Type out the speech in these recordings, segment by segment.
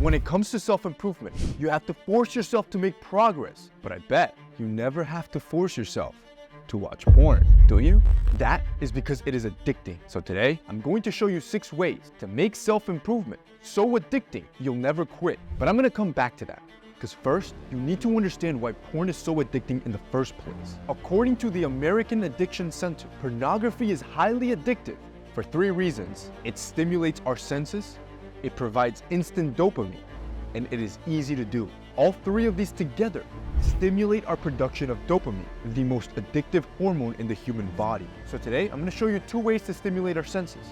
When it comes to self-improvement, you have to force yourself to make progress. But I bet you never have to force yourself to watch porn, do you? That is because it is addicting. So today, I'm going to show you 6 ways to make self-improvement so addicting you'll never quit. But I'm gonna come back to that. Because first, you need to understand why porn is so addicting in the first place. According to the American Addiction Center, pornography is highly addictive for 3 reasons. It stimulates our senses, it provides instant dopamine, and it is easy to do. All 3 of these together stimulate our production of dopamine, the most addictive hormone in the human body. So today, I'm gonna show you 2 ways to stimulate our senses,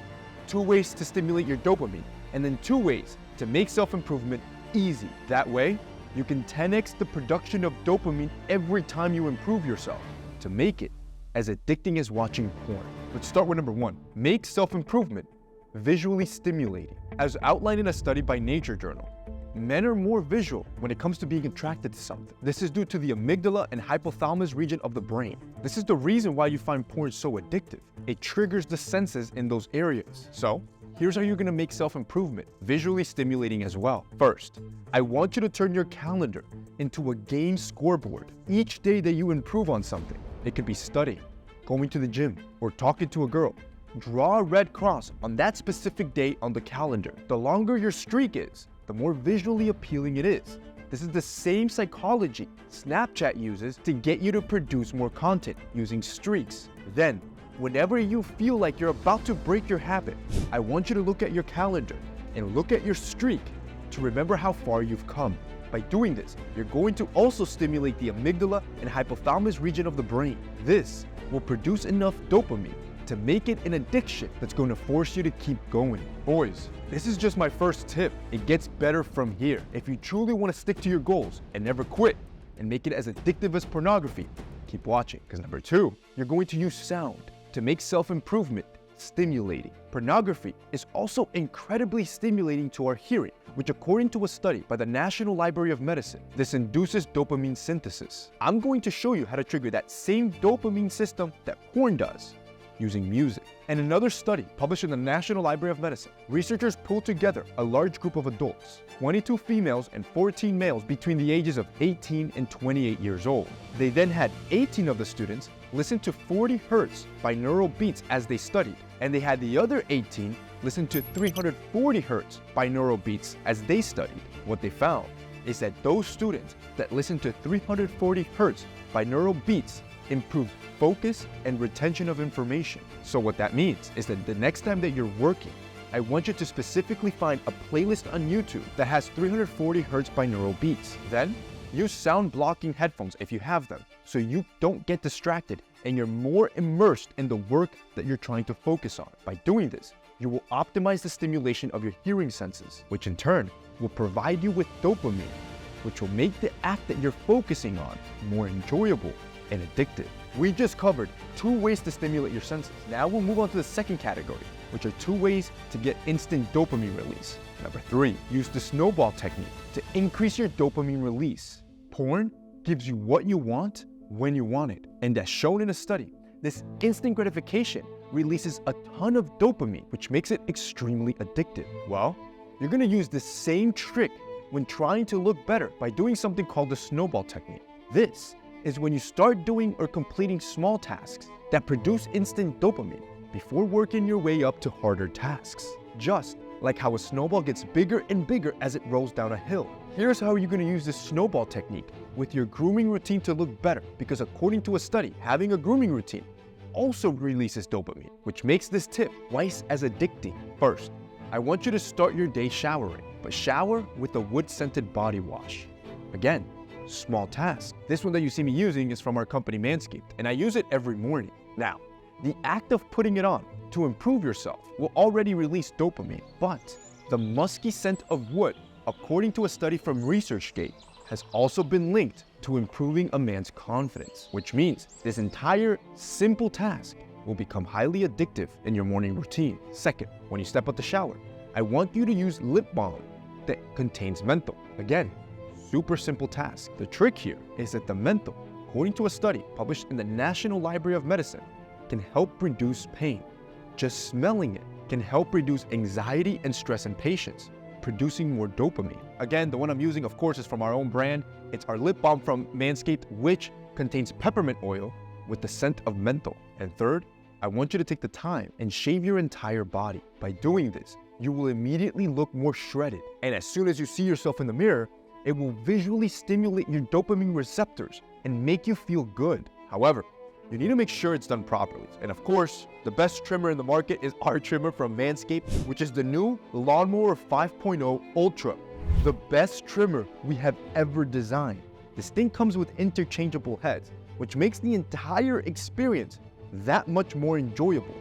2 ways to stimulate your dopamine, and then 2 ways to make self-improvement easy. That way, you can 10x the production of dopamine every time you improve yourself to make it as addicting as watching porn. Let's start with number 1. Make self-improvement visually stimulating. As outlined in a study by Nature Journal, men are more visual when it comes to being attracted to something. This is due to the amygdala and hypothalamus region of the brain. This is the reason why you find porn so addictive. It triggers the senses in those areas. So, here's how you're gonna make self-improvement visually stimulating as well. First, I want you to turn your calendar into a game scoreboard. Each day that you improve on something, it could be studying, going to the gym, or talking to a girl, draw a red cross on that specific day on the calendar. The longer your streak is, the more visually appealing it is. This is the same psychology Snapchat uses to get you to produce more content using streaks. Then, whenever you feel like you're about to break your habit, I want you to look at your calendar and look at your streak to remember how far you've come. By doing this, you're going to also stimulate the amygdala and hypothalamus region of the brain. This will produce enough dopamine to make it an addiction that's going to force you to keep going. Boys, this is just my first tip. It gets better from here. If you truly want to stick to your goals and never quit and make it as addictive as pornography, keep watching. Because number 2, you're going to use sound to make self-improvement stimulating. Pornography is also incredibly stimulating to our hearing, which according to a study by the National Library of Medicine, this induces dopamine synthesis. I'm going to show you how to trigger that same dopamine system that porn does using music. And another study published in the National Library of Medicine, researchers pulled together a large group of adults, 22 females and 14 males between the ages of 18 and 28 years old. They then had 18 of the students listen to 40 hertz binaural beats as they studied, and they had the other 18 listen to 340 hertz binaural beats as they studied. What they found is that those students that listened to 340 hertz binaural beats improved focus and retention of information. So what that means is that the next time that you're working, I want you to specifically find a playlist on YouTube that has 340 hertz binaural beats. Then, use sound blocking headphones if you have them, so you don't get distracted and you're more immersed in the work that you're trying to focus on. By doing this, you will optimize the stimulation of your hearing senses, which in turn will provide you with dopamine, which will make the act that you're focusing on more enjoyable and addictive. We just covered 2 ways to stimulate your senses. Now we'll move on to the second category, which are 2 ways to get instant dopamine release. Number 3, use the snowball technique to increase your dopamine release. Porn gives you what you want when you want it. And as shown in a study, this instant gratification releases a ton of dopamine, which makes it extremely addictive. Well, you're gonna use the same trick when trying to look better by doing something called the snowball technique. This is when you start doing or completing small tasks that produce instant dopamine before working your way up to harder tasks. Just like how a snowball gets bigger and bigger as it rolls down a hill. Here's how you're gonna use this snowball technique with your grooming routine to look better, because according to a study, having a grooming routine also releases dopamine, which makes this tip twice as addicting. First, I want you to start your day showering, but shower with a wood-scented body wash. Again, small task. This one that you see me using is from our company Manscaped, and I use it every morning. Now, the act of putting it on to improve yourself will already release dopamine, but the musky scent of wood, according to a study from ResearchGate, has also been linked to improving a man's confidence, which means this entire simple task will become highly addictive in your morning routine. Second, when you step out the shower, I want you to use lip balm that contains menthol. Again, super simple task. The trick here is that the menthol, according to a study published in the National Library of Medicine, can help reduce pain. Just smelling it can help reduce anxiety and stress in patients, producing more dopamine. Again, the one I'm using, of course, is from our own brand. It's our lip balm from Manscaped, which contains peppermint oil with the scent of menthol. And third, I want you to take the time and shave your entire body. By doing this, you will immediately look more shredded. And as soon as you see yourself in the mirror, it will visually stimulate your dopamine receptors and make you feel good. However, you need to make sure it's done properly. And of course, the best trimmer in the market is our trimmer from Manscaped, which is the new Lawnmower 5.0 Ultra, the best trimmer we have ever designed. This thing comes with interchangeable heads, which makes the entire experience that much more enjoyable.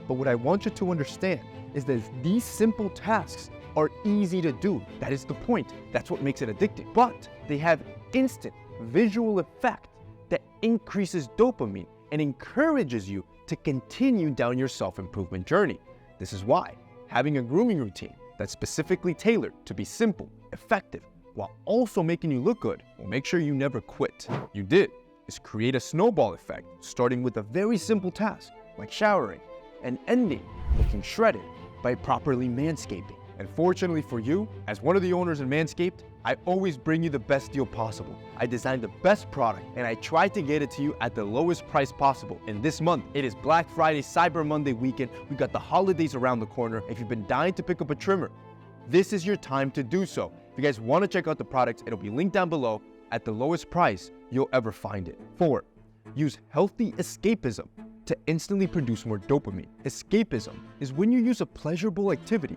But what I want you to understand is that these simple tasks are easy to do. That is the point. That's what makes it addicting. But they have instant visual effect that increases dopamine and encourages you to continue down your self-improvement journey. This is why having a grooming routine that's specifically tailored to be simple, effective, while also making you look good will make sure you never quit. You did is create a snowball effect, starting with a very simple task like showering and ending looking shredded by properly manscaping. And fortunately for you, as one of the owners in Manscaped, I always bring you the best deal possible. I designed the best product and I try to get it to you at the lowest price possible. And this month, it is Black Friday, Cyber Monday weekend. We got the holidays around the corner. If you've been dying to pick up a trimmer, this is your time to do so. If you guys want to check out the products, it'll be linked down below at the lowest price you'll ever find it. 4, use healthy escapism to instantly produce more dopamine. Escapism is when you use a pleasurable activity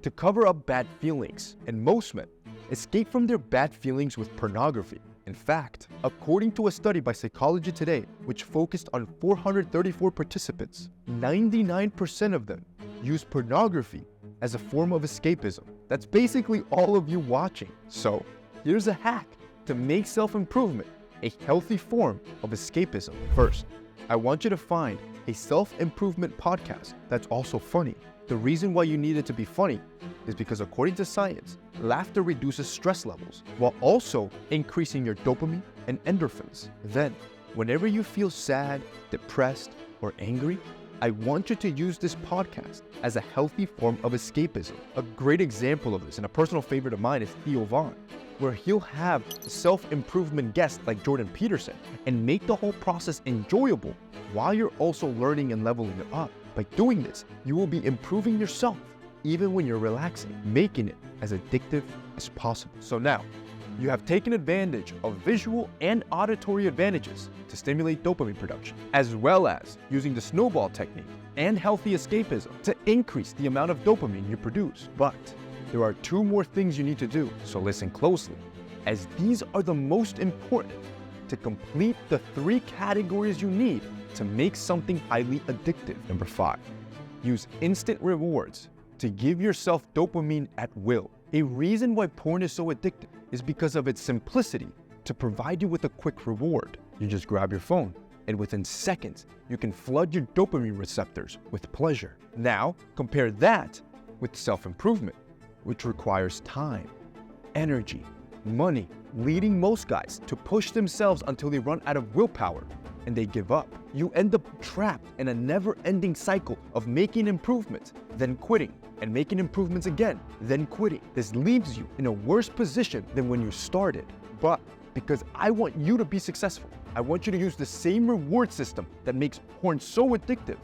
to cover up bad feelings, and most men escape from their bad feelings with pornography. In fact, according to a study by Psychology Today, which focused on 434 participants, 99% of them use pornography as a form of escapism. That's basically all of you watching. So, here's a hack to make self-improvement a healthy form of escapism. First, I want you to find a self-improvement podcast that's also funny. The reason why you need it to be funny is because according to science, laughter reduces stress levels while also increasing your dopamine and endorphins. Then, whenever you feel sad, depressed, or angry, I want you to use this podcast as a healthy form of escapism. A great example of this, and a personal favorite of mine, is Theo Von, where he'll have self-improvement guests like Jordan Peterson and make the whole process enjoyable while you're also learning and leveling it up. By doing this, you will be improving yourself even when you're relaxing, making it as addictive as possible. So now, you have taken advantage of visual and auditory advantages to stimulate dopamine production, as well as using the snowball technique and healthy escapism to increase the amount of dopamine you produce. But there are 2 more things you need to do, so listen closely, as these are the most important to complete the 3 categories you need to make something highly addictive. Number 5, use instant rewards to give yourself dopamine at will. A reason why porn is so addictive is because of its simplicity to provide you with a quick reward. You just grab your phone, and within seconds, you can flood your dopamine receptors with pleasure. Now, compare that with self-improvement, which requires time, energy, money, leading most guys to push themselves until they run out of willpower and they give up. You end up trapped in a never-ending cycle of making improvements, then quitting, and making improvements again, then quitting. This leaves you in a worse position than when you started. But because I want you to be successful, I want you to use the same reward system that makes porn so addictive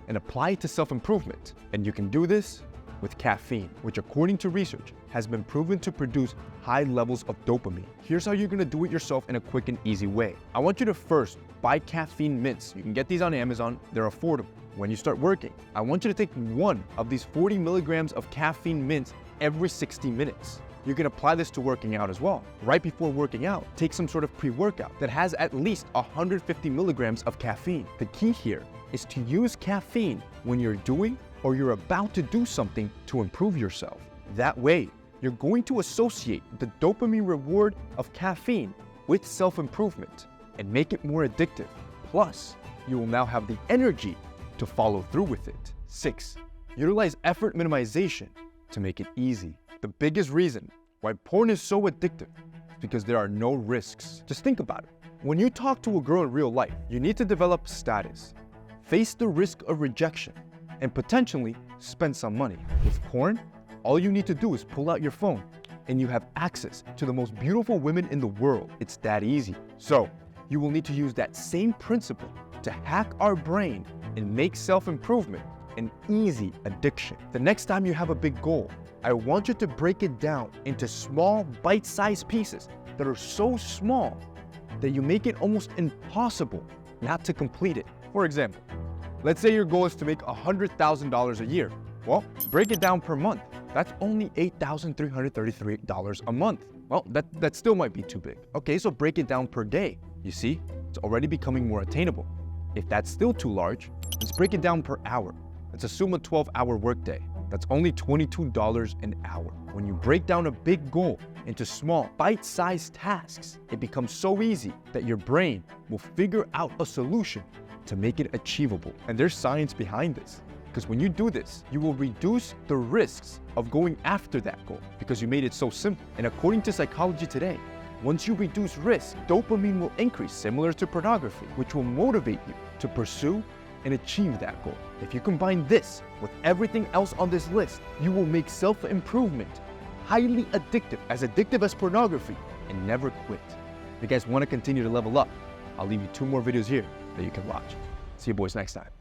and apply it to self-improvement. And you can do this with caffeine, which according to research has been proven to produce high levels of dopamine. Here's how you're gonna do it yourself in a quick and easy way. I want you to first buy caffeine mints. You can get these on Amazon, they're affordable. When you start working, I want you to take 1 of these 40 milligrams of caffeine mints every 60 minutes. You can apply this to working out as well. Right before working out, take some sort of pre-workout that has at least 150 milligrams of caffeine. The key here is to use caffeine when you're doing or you're about to do something to improve yourself. That way, you're going to associate the dopamine reward of caffeine with self-improvement and make it more addictive. Plus, you will now have the energy to follow through with it. 6, utilize effort minimization to make it easy. The biggest reason why porn is so addictive is because there are no risks. Just think about it. When you talk to a girl in real life, you need to develop status, face the risk of rejection, and potentially spend some money. With porn, All you need to do is pull out your phone and you have access to the most beautiful women in the world. It's that easy. So you will need to use that same principle to hack our brain and make self-improvement an easy addiction. The next time you have a big goal, I want you to break it down into small, bite-sized pieces that are so small that you make it almost impossible not to complete it. For example, let's say your goal is to make $100,000 a year. Well, break it down per month. That's only $8,333 a month. Well, that still might be too big. Okay, so break it down per day. You see, it's already becoming more attainable. If that's still too large, let's break it down per hour. Let's assume a 12-hour workday. That's only $22 an hour. When you break down a big goal into small, bite-sized tasks, it becomes so easy that your brain will figure out a solution to make it achievable. And there's science behind this. Because when you do this, you will reduce the risks of going after that goal because you made it so simple. And according to Psychology Today, once you reduce risk, dopamine will increase, similar to pornography, which will motivate you to pursue and achieve that goal. If you combine this with everything else on this list, you will make self-improvement highly addictive as pornography, and never quit. If you guys want to continue to level up, I'll leave you 2 more videos here that you can watch. See you boys next time.